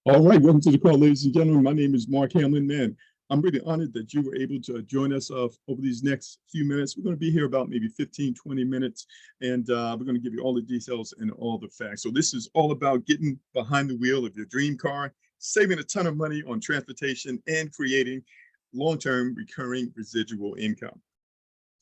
All right, welcome to the call, ladies and gentlemen. My name is Mark Hamlin. Man, I'm really honored that you were able to join us over these next few minutes. We're going to be here about maybe 15, 20 minutes, and we're going to give you all the details and all the facts. So this is all about getting behind the wheel of your dream car, saving a ton of money on transportation, and creating long-term recurring residual income.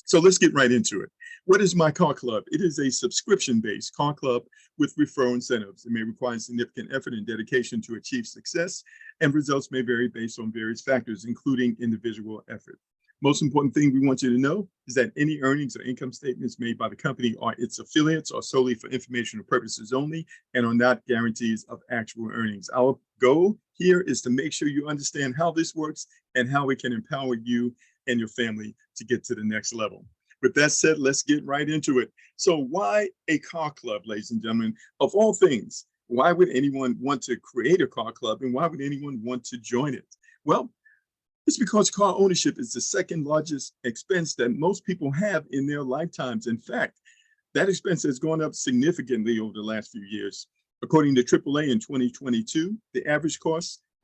So let's get right into it. What is MyCarClub? It is a subscription-based car club with referral incentives. It may require significant effort and dedication to achieve success, and results may vary based on various factors, including individual effort. Most important thing we want you to know is that any earnings or income statements made by the company or its affiliates are solely for informational purposes only and are not guarantees of actual earnings. Our goal here is to make sure you understand how this works and how it can empower you and your family to get to the next level. With that said, let's get right into it. So why a car club, ladies and gentlemen? Of all things, why would anyone want to create a car club, and why would anyone want to join it? Well, it's because car ownership is the second largest expense that most people have in their lifetimes. In fact, that expense has gone up significantly over the last few years. According to AAA in 2022, the average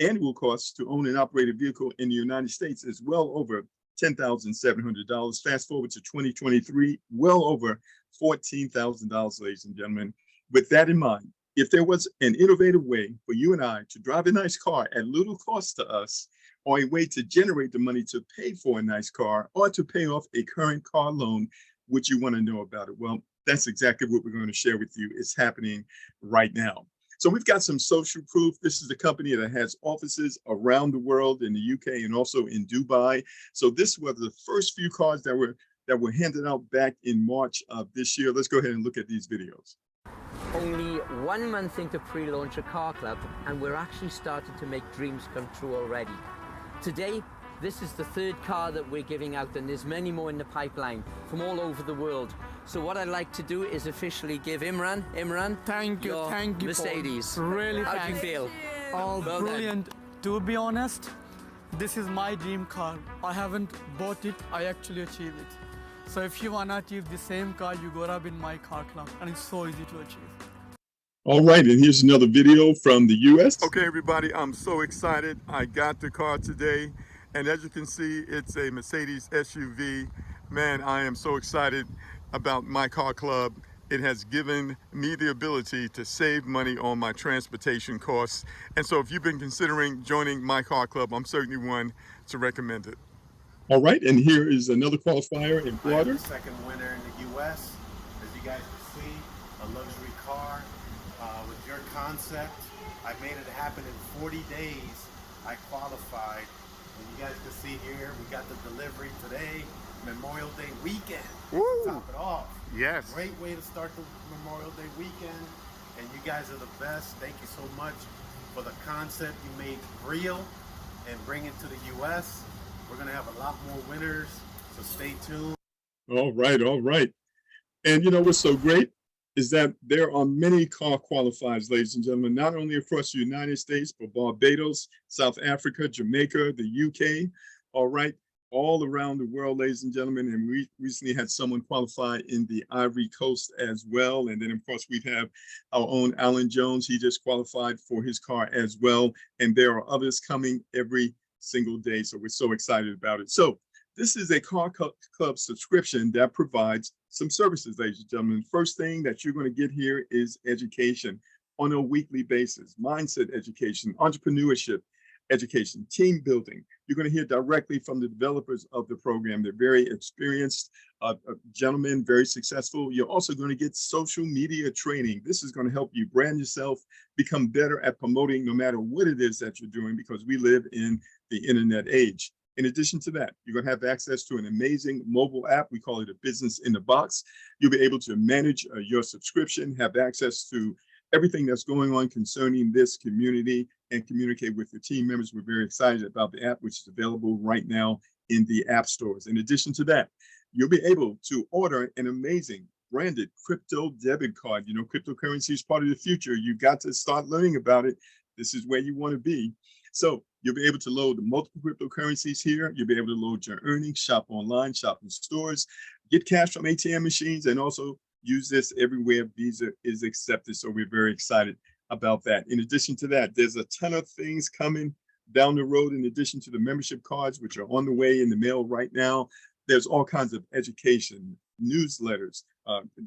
annual cost to own and operate a vehicle in the United States is well over $10,700. Fast forward to 2023, well over $14,000, ladies and gentlemen. With that in mind, if there was an innovative way for you and I to drive a nice car at little cost to us, or a way to generate the money to pay for a nice car or to pay off a current car loan, would you want to know about it? Well, that's exactly what we're going to share with you. It's happening right now. So we've got some social proof. This is a company that has offices around the world in the UK and also in Dubai. So this was the first few cars that were handed out back in March of this year. Let's go ahead and look at these videos. Only 1 month into pre-launch a car club, and we're actually starting to make dreams come true already. Today, this is the third car that we're giving out, and there's many more in the pipeline from all over the world. So what I'd like to do is officially give Imran, thank you, Mercedes. Paul. Really, how do you feel? Oh, well brilliant. Done. To be honest, this is my dream car. I haven't bought it, I actually achieved it. So if you want to achieve the same car, you gotta be in my car club, and it's so easy to achieve. All right, and here's another video from the US. Okay, everybody, I'm so excited. I got the car today, and as you can see, it's a Mercedes SUV. Man, I am so excited about my car club. It has given me the ability to save money on my transportation costs. And so if you've been considering joining my car club, I'm certainly one to recommend it. All right, and here is another qualifier in Florida. I am the second winner in the US. As you guys can see, a luxury car. With your concept, I made it happen in 40 days. I qualified. And you guys can see here, we got the delivery today, Memorial Day weekend. Woo. To top it off. Yes. Great way to start the Memorial Day weekend. And you guys are the best. Thank you so much for the concept you made real and bring it to the US. We're going to have a lot more winners, so stay tuned. All right, all right. And you know what's so great is that there are many car qualifiers, ladies and gentlemen, not only across the United States, but Barbados, South Africa, Jamaica, the UK, all right, all around the world, ladies and gentlemen. And we recently had someone qualify in the Ivory Coast as well. And then, of course, we have our own Alan Jones. He just qualified for his car as well. And there are others coming every single day. So we're so excited about it. So this is a car club subscription that provides some services, ladies and gentlemen. First thing that you're going to get here is education on a weekly basis, mindset education, entrepreneurship education, team building. You're going to hear directly from the developers of the program. They're very experienced gentlemen, very successful. You're also going to get social media training. This is going to help you brand yourself, become better at promoting no matter what it is that you're doing, because we live in the internet age. In addition to that, you're going to have access to an amazing mobile app. We call it a business in the box. You'll be able to manage your subscription, have access to everything that's going on concerning this community, and communicate with your team members. We're very excited about the app, which is available right now in the app stores. In addition to that, you'll be able to order an amazing branded crypto debit card. You know, cryptocurrency is part of the future. You got to start learning about it. This is where you want to be. So you'll be able to load multiple cryptocurrencies here. You'll be able to load your earnings, shop online, shop in stores, get cash from ATM machines, and also use this everywhere Visa is accepted. So we're very excited about that. In addition to that, there's a ton of things coming down the road in addition to the membership cards, which are on the way in the mail right now. There's all kinds of education, newsletters,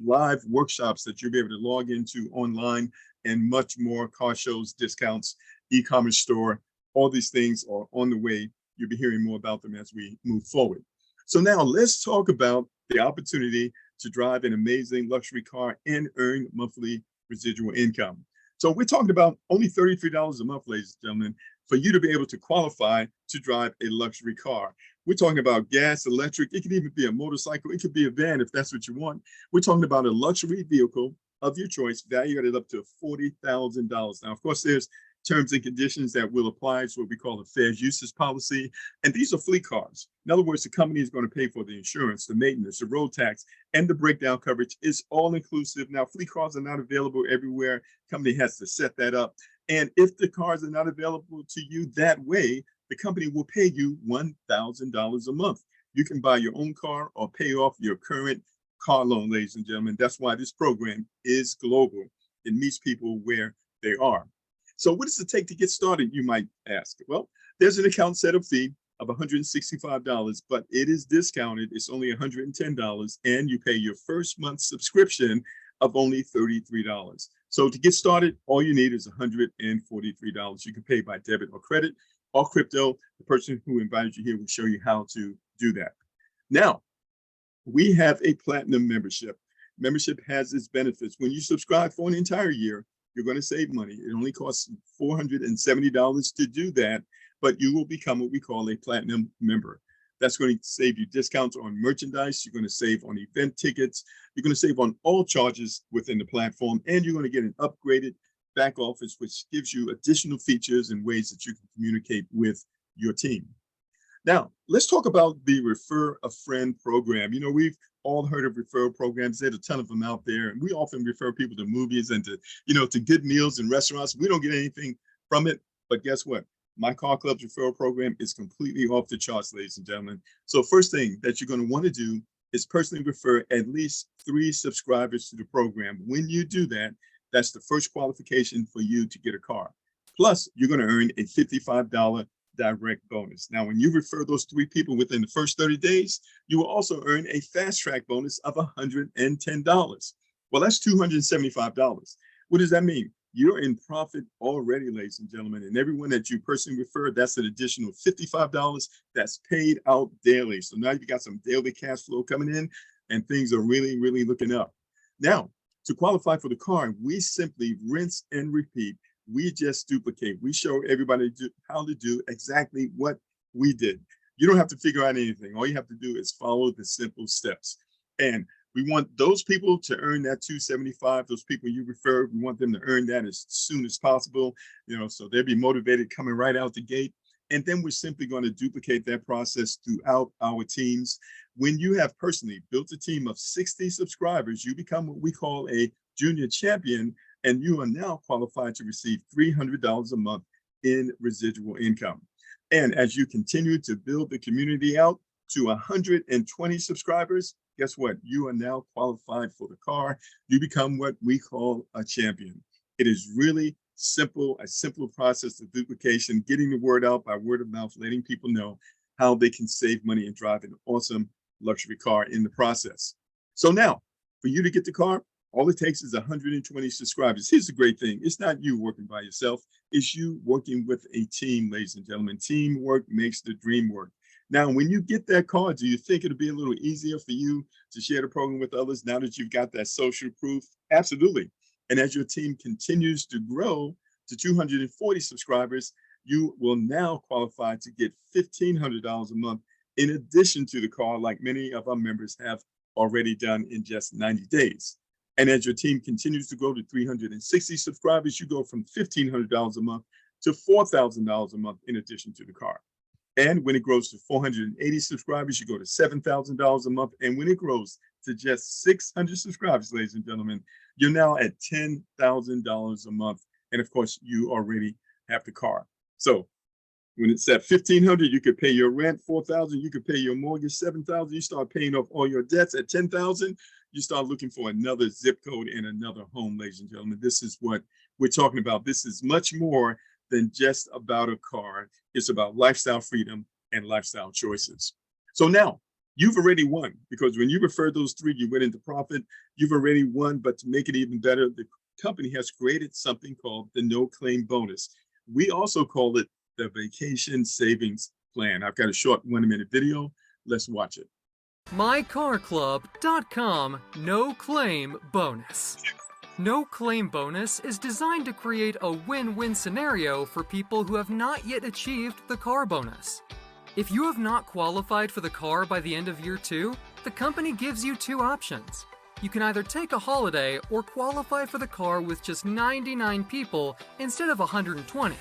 live workshops that you'll be able to log into online, and much more: car shows, discounts, e-commerce store. All these things are on the way. You'll be hearing more about them as we move forward. So now let's talk about the opportunity to drive an amazing luxury car and earn monthly residual income. So we're talking about only $33 a month, ladies and gentlemen, for you to be able to qualify to drive a luxury car. We're talking about gas, electric. It could even be a motorcycle. It could be a van if that's what you want. We're talking about a luxury vehicle of your choice, valued at up to $40,000. Now, of course, there's terms and conditions that will apply. It's what we call a fair uses policy. And these are fleet cars. In other words, the company is going to pay for the insurance, the maintenance, the road tax, and the breakdown coverage is all inclusive. Now, fleet cars are not available everywhere. Company has to set that up. And if the cars are not available to you that way, the company will pay you $1,000 a month. You can buy your own car or pay off your current car loan, ladies and gentlemen. That's why this program is global. It meets people where they are. So what does it take to get started, you might ask? Well, there's an account setup fee of $165, but it is discounted. It's only $110, and you pay your first month subscription of only $33. So to get started, all you need is $143. You can pay by debit or credit or crypto. The person who invited you here will show you how to do that. Now, we have a platinum membership. Membership has its benefits. When you subscribe for an entire year, you're going to save money. It only costs $470 to do that, but you will become what we call a platinum member. That's going to save you discounts on merchandise. You're going to save on event tickets. You're going to save on all charges within the platform, and you're going to get an upgraded back office, which gives you additional features and ways that you can communicate with your team. Now, let's talk about the Refer a Friend program. You know, we've all heard of referral programs. There's a ton of them out there, and we often refer people to movies and to, to good meals and restaurants. We don't get anything from it, but guess what? MyCarClub's referral program is completely off the charts, ladies and gentlemen. So first thing that you're going to want to do is personally refer at least 3 subscribers to the program. When you do that, that's the first qualification for you to get a car. Plus, you're going to earn a $55 direct bonus. Now, when you refer those 3 people within the first 30 days, you will also earn a fast track bonus of $110. Well, that's $275. What does that mean? You're in profit already, ladies and gentlemen, and everyone that you personally refer, that's an additional $55 that's paid out daily. So now you got some daily cash flow coming in, and things are really, really looking up. Now, to qualify for the car, we simply rinse and repeat. We just duplicate. We show everybody how to do exactly what we did. You don't have to figure out anything. All you have to do is follow the simple steps. And we want those people to earn that $275. Those people you refer, we want them to earn that as soon as possible, so they'll be motivated coming right out the gate. And then we're simply going to duplicate that process throughout our teams. When you have personally built a team of 60 subscribers, you become what we call a junior champion, and you are now qualified to receive $300 a month in residual income. And as you continue to build the community out to 120 subscribers, guess what? You are now qualified for the car. You become what we call a champion. It is really simple, a simple process of duplication, getting the word out by word of mouth, letting people know how they can save money and drive an awesome luxury car in the process. So now, for you to get the car, all it takes is 120 subscribers. Here's the great thing. It's not you working by yourself. It's you working with a team, ladies and gentlemen. Teamwork makes the dream work. Now, when you get that car, do you think it'll be a little easier for you to share the program with others now that you've got that social proof? Absolutely. And as your team continues to grow to 240 subscribers, you will now qualify to get $1,500 a month in addition to the car, like many of our members have already done in just 90 days. And as your team continues to grow to 360 subscribers, you go from $1,500 a month to $4,000 a month in addition to the car. And when it grows to 480 subscribers, you go to $7,000 a month. And when it grows to just 600 subscribers, ladies and gentlemen, you're now at $10,000 a month. And of course, you already have the car. So when it's at 1,500, you could pay your rent. 4,000, you could pay your mortgage. 7,000, you start paying off all your debts. At 10,000, you start looking for another zip code and another home, ladies and gentlemen. This is what we're talking about this is much more than just about a car. It's about lifestyle freedom and lifestyle choices. So now you've already won, because when you referred those three, you went into profit. You've already won, but to make it even better, the company has created something called the no claim bonus. We also call it the vacation savings plan. I've got a short 1-minute video. Let's watch it. MyCarClub.com No Claim Bonus. No Claim Bonus is designed to create a win-win scenario for people who have not yet achieved the car bonus. If you have not qualified for the car by the end of year 2, the company gives you 2 options. You can either take a holiday or qualify for the car with just 99 people instead of 120.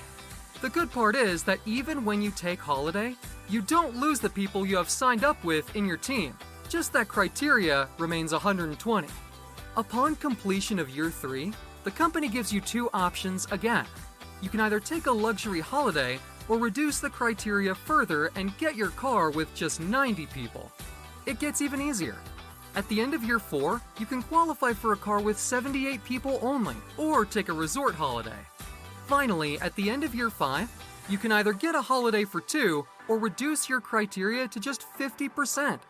The good part is that even when you take holiday, you don't lose the people you have signed up with in your team. Just that criteria remains 120. Upon completion of year 3, the company gives you 2 options again. You can either take a luxury holiday or reduce the criteria further and get your car with just 90 people. It gets even easier. At the end of year 4, you can qualify for a car with 78 people only, or take a resort holiday. Finally, at the end of year 5, you can either get a holiday for 2 or reduce your criteria to just 50%.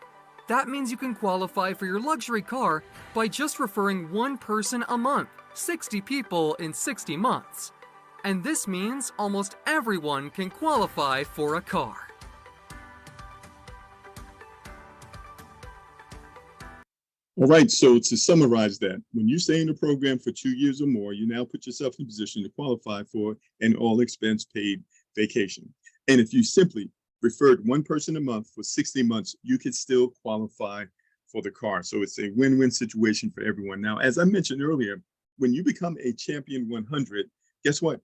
That means you can qualify for your luxury car by just referring 1 person a month, 60 people in 60 months. And this means almost everyone can qualify for a car. All right, so to summarize that, when you stay in the program for 2 years or more, you now put yourself in a position to qualify for an all-expense paid vacation. And if you simply referred 1 person a month for 60 months, you could still qualify for the car. So it's a win-win situation for everyone. Now, as I mentioned earlier, when you become a Champion 100, guess what?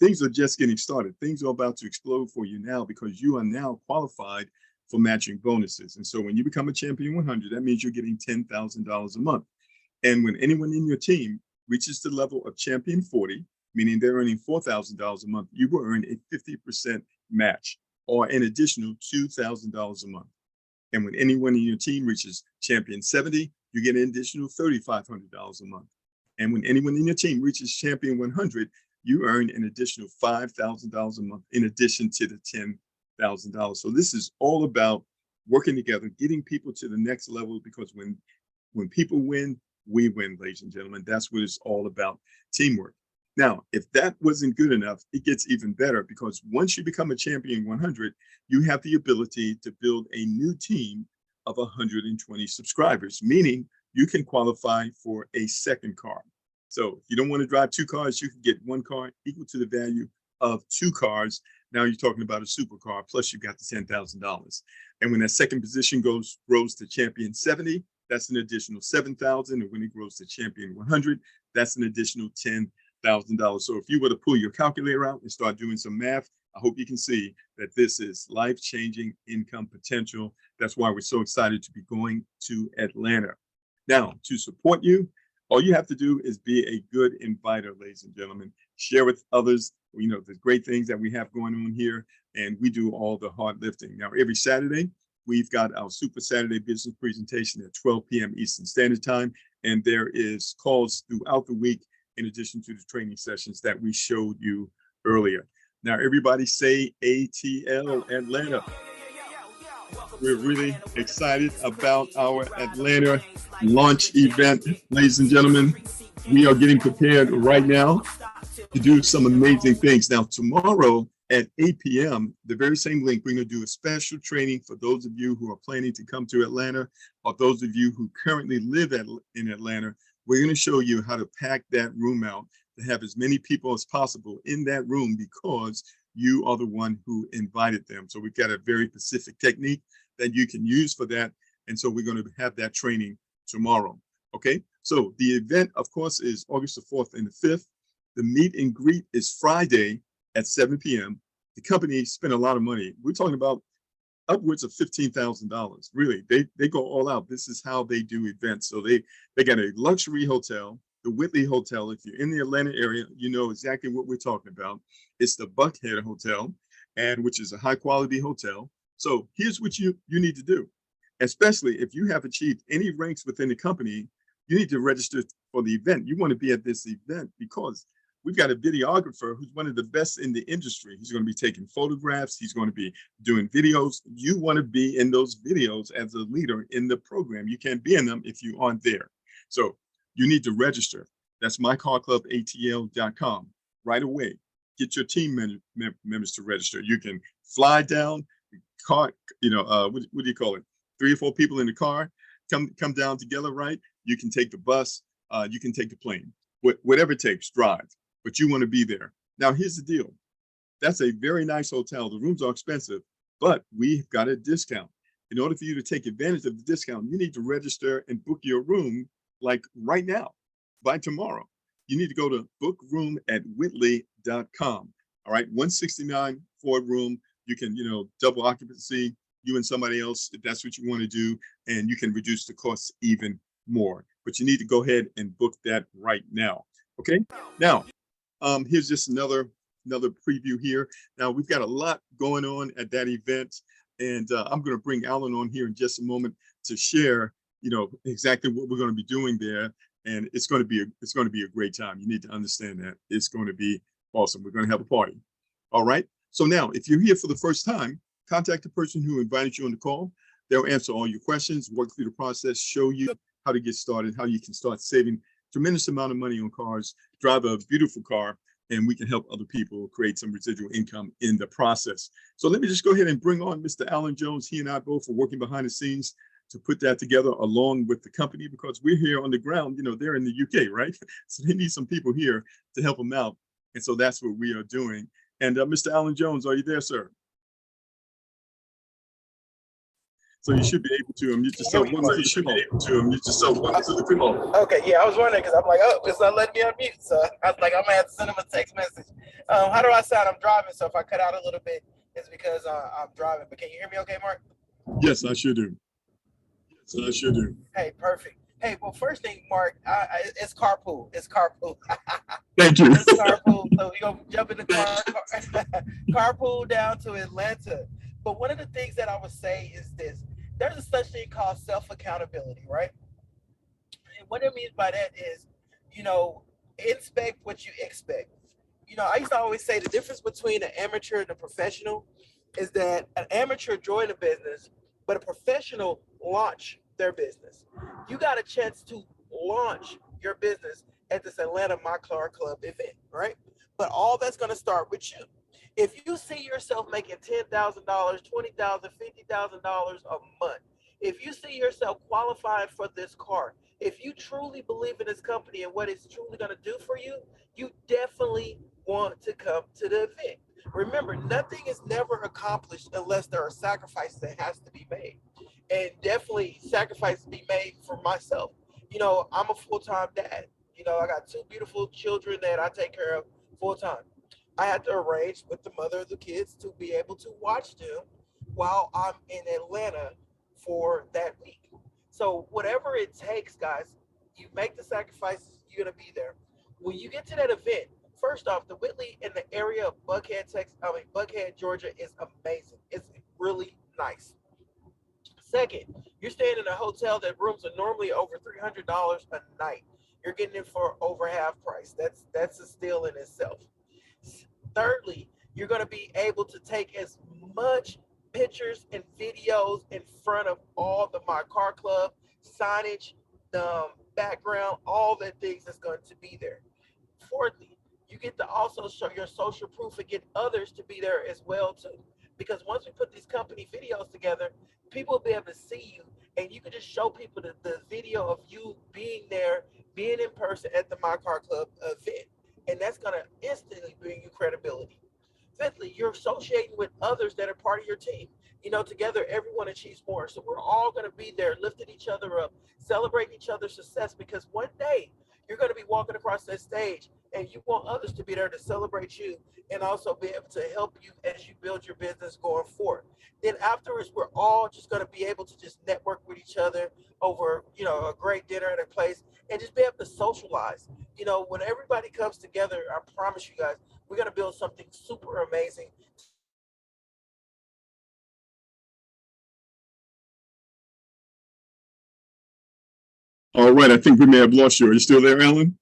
Things are just getting started. Things are about to explode for you now, because you are now qualified for matching bonuses. And so when you become a Champion 100, that means you're getting $10,000 a month. And when anyone in your team reaches the level of Champion 40, meaning they're earning $4,000 a month, you will earn a 50% match, or an additional $2,000 a month. And when anyone in your team reaches Champion 70, you get an additional $3,500 a month. And when anyone in your team reaches Champion 100, you earn an additional $5,000 a month in addition to the $10,000. So this is all about working together, getting people to the next level, because when people win, we win, ladies and gentlemen. That's what it's all about, teamwork. Now, if that wasn't good enough, it gets even better, because once you become a Champion 100, you have the ability to build a new team of 120 subscribers, meaning you can qualify for a second car. So if you don't want to drive 2 cars, you can get 1 car equal to the value of 2 cars. Now you're talking about a supercar, plus you got the $10,000. And when that second position grows to Champion 70, that's an additional $7,000. And when it grows to Champion 100, that's an additional $10,000. So if you were to pull your calculator out and start doing some math, I hope you can see that this is life-changing income potential. That's why we're so excited to be going to Atlanta. Now, to support you, all you have to do is be a good inviter, ladies and gentlemen. Share with others, the great things that we have going on here, and we do all the hard lifting. Now, every Saturday, we've got our Super Saturday business presentation at 12 p.m. Eastern Standard Time, and there is calls throughout the week in addition to the training sessions that we showed you earlier. Now, everybody say ATL Atlanta. We're really excited about our Atlanta launch event, ladies and gentlemen. We are getting prepared right now to do some amazing things. Now, tomorrow at 8 p.m., the very same link, we're going to do a special training for those of you who are planning to come to Atlanta, or those of you who currently live in Atlanta. We're going to show you how to pack that room out to have as many people as possible in that room, because you are the one who invited them. So we've got a very specific technique that you can use for that. And so we're going to have that training tomorrow. Okay, so the event, of course, is August the 4th and the 5th. The meet and greet is Friday at 7 p.m. The company spent a lot of money. We're talking about upwards of $15,000. Really, they go all out. This is how they do events. So they got a luxury hotel, the Whitley Hotel. If you're in the Atlanta area, you know exactly what we're talking about. It's the Buckhead Hotel, and which is a high quality hotel. So here's what you need to do, especially if you have achieved any ranks within the company. You need to register for the event. You want to be at this event because we've got a videographer who's one of the best in the industry. He's going to be taking photographs. He's going to be doing videos. You want to be in those videos as a leader in the program. You can't be in them if you aren't there. So you need to register. That's mycarclubatl.com right away. Get your team members to register. You can fly down, car, what do you call it? 3 or 4 people in the car, come down together, right? You can take the bus, you can take the plane, whatever it takes, drive, but you want to be there. Now, here's the deal. That's a very nice hotel. The rooms are expensive, but we've got a discount. In order for you to take advantage of the discount, you need to register and book your room like right now, by tomorrow. You need to go to bookroom@whitley.com. All right, $169 for a room. You can, double occupancy, you and somebody else, if that's what you want to do, and you can reduce the costs even more. But you need to go ahead and book that right now. Okay. Now, here's just another preview here. Now we've got a lot going on at that event, and I'm going to bring Alan on here in just a moment to share, exactly what we're going to be doing there. And it's going to be a great time. You need to understand that it's going to be awesome. We're going to have a party. All right. So now, if you're here for the first time, contact the person who invited you on the call. They'll answer all your questions, work through the process, show you how to get started, how you can start saving tremendous amount of money on cars, drive a beautiful car, and we can help other people create some residual income in the process. So let me just go ahead and bring on Mr. Alan Jones. He and I both are working behind the scenes to put that together along with the company, because we're here on the ground, they're in the UK, right? So they need some people here to help them out. And so that's what we are doing. And Mr. Alan Jones, are you there, sir? So you should be able to unmute yourself. Okay, yeah, I was wondering because I'm like, oh, it's not letting me unmute. So I was like, I'm gonna have to send him a text message. How do I sound? I'm driving, so if I cut out a little bit, it's because I'm driving. But can you hear me okay, Mark? Yes, I sure do. Hey, perfect. Hey, well, first thing, Mark, it's carpool. It's carpool. Thank you. It's carpool. So we gonna jump in the car, carpool down to Atlanta. But one of the things that I would say is this: there's a such thing called self-accountability, right? And what it means by that is, inspect what you expect. I used to always say the difference between an amateur and a professional is that an amateur join a business, but a professional launch their business. You got a chance to launch your business at this Atlanta MyCarClub event, right? But all that's going to start with you. If you see yourself making $10,000, $20,000, $50,000 a month, if you see yourself qualifying for this car, if you truly believe in this company and what it's truly going to do for you, you definitely want to come to the event. Remember, nothing is never accomplished unless there are sacrifices that has to be made. And definitely sacrifices be made for myself. I'm a full-time dad. I got 2 beautiful children that I take care of full-time. I had to arrange with the mother of the kids to be able to watch them while I'm in Atlanta for that week. So whatever it takes, guys, you make the sacrifices, you're going to be there. When you get to that event, first off, the Whitley in the area of Buckhead, Georgia is amazing. It's really nice. Second, you're staying in a hotel that rooms are normally over $300 a night. You're getting it for over half price. That's a steal in itself. Thirdly, you're going to be able to take as much pictures and videos in front of all the MyCarClub signage, the background, all the things that's going to be there. Fourthly, you get to also show your social proof and get others to be there as well too. Because once we put these company videos together, people will be able to see you, and you can just show people the video of you being there, being in person at the MyCarClub event. And that's going to instantly bring you credibility. Fifthly, you're associating with others that are part of your team. Together, everyone achieves more. So we're all going to be there, lifting each other up, celebrating each other's success, because one day you're going to be walking across that stage and you want others to be there to celebrate you and also be able to help you as you build your business going forward. Then afterwards, we're all just going to be able to just network with each other over, a great dinner at a place and just be able to socialize. When everybody comes together, I promise you guys, we're going to build something super amazing. All right, I think we may have lost you. Are you still there, Alan?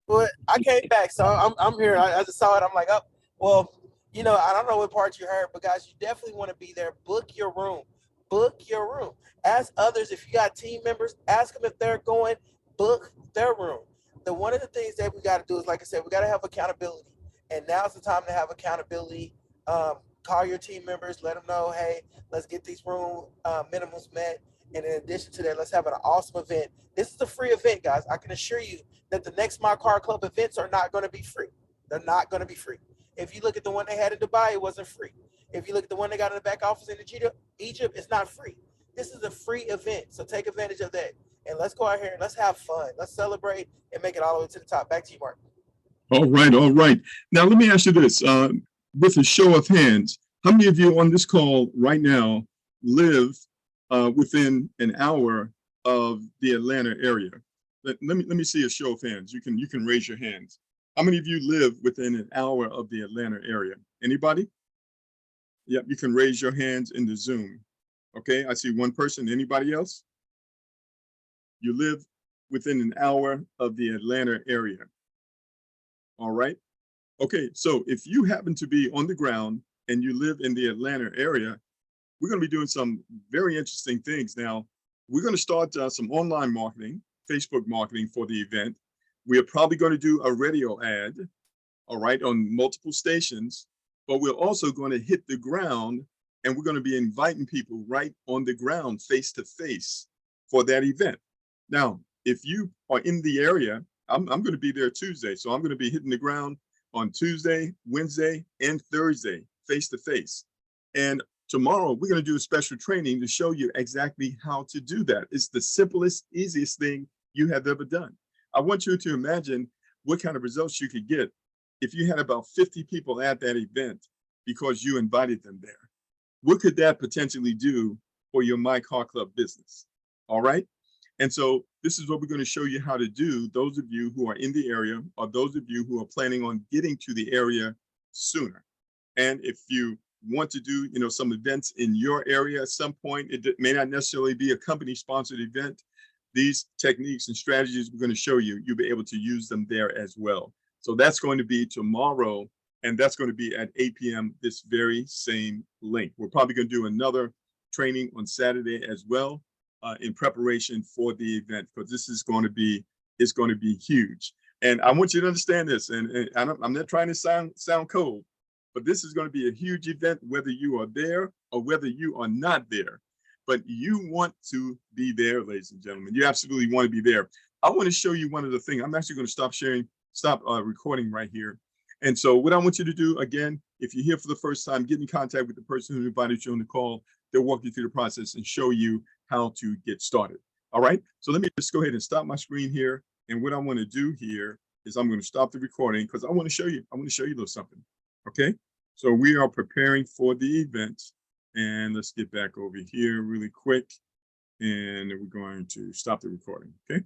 But I came back, so I'm here. I just saw it. I'm like, oh, well, I don't know what part you heard, but guys, you definitely want to be there. Book your room. Book your room. Ask others if you got team members. Ask them if they're going. Book their room. One of the things that we got to do is, like I said, we got to have accountability, and now's the time to have accountability. Call your team members. Let them know, hey, let's get these room minimums met. And in addition to that, let's have an awesome event. This is a free event, guys. I can assure you that the next MyCarClub events are not going to be free. They're not going to be free. If you look at the one they had in Dubai, it wasn't free. If you look at the one they got in the back office in Egypt, it's not free. This is a free event, so take advantage of that. And let's go out here and let's have fun. Let's celebrate and make it all the way to the top. Back to you, Mark. All right, all right. Now, let me ask you this. With a show of hands, how many of you on this call right now live within an hour of the Atlanta area? Let me see a show of hands. You can raise your hands. How many of you live within an hour of the Atlanta area? Anybody? Yep, you can raise your hands in the Zoom. Okay, I see one person. Anybody else? You live within an hour of the Atlanta area. All right. Okay, so if you happen to be on the ground and you live in the Atlanta area, we're going to be doing some very interesting things. Now, we're going to start some online marketing, Facebook marketing for the event. We are probably going to do a radio ad, all right, on multiple stations, but we're also going to hit the ground and we're going to be inviting people right on the ground, face to face for that event. Now, if you are in the area, I'm going to be there Tuesday. So I'm going to be hitting the ground on Tuesday, Wednesday, and Thursday, face to face. And tomorrow, we're going to do a special training to show you exactly how to do that. It's the simplest, easiest thing you have ever done. I want you to imagine what kind of results you could get if you had about 50 people at that event because you invited them there. What could that potentially do for your MyCarClub business? All right. And so this is what we're going to show you how to do, those of you who are in the area or those of you who are planning on getting to the area sooner. And if you want to do, some events in your area at some point, it may not necessarily be a company sponsored event. These techniques and strategies we're going to show you, you'll be able to use them there as well. So that's going to be tomorrow, and that's going to be at 8 p.m. this very same link. We're probably going to do another training on Saturday as well in preparation for the event, because this is going to be, it's going to be huge. And I want you to understand this, and I'm not trying to sound cold, but this is going to be a huge event, whether you are there or whether you are not there. But you want to be there, ladies and gentlemen. You absolutely want to be there. I want to show you one of the things. I'm actually going to stop recording right here. And so what I want you to do, again, if you're here for the first time, get in contact with the person who invited you on the call. They'll walk you through the process and show you how to get started. All right. So let me just go ahead and stop my screen here. And what I want to do here is I'm going to stop the recording because I want to show you a little something. Okay. So we are preparing for the event. And let's get back over here really quick. And we're going to stop the recording. Okay.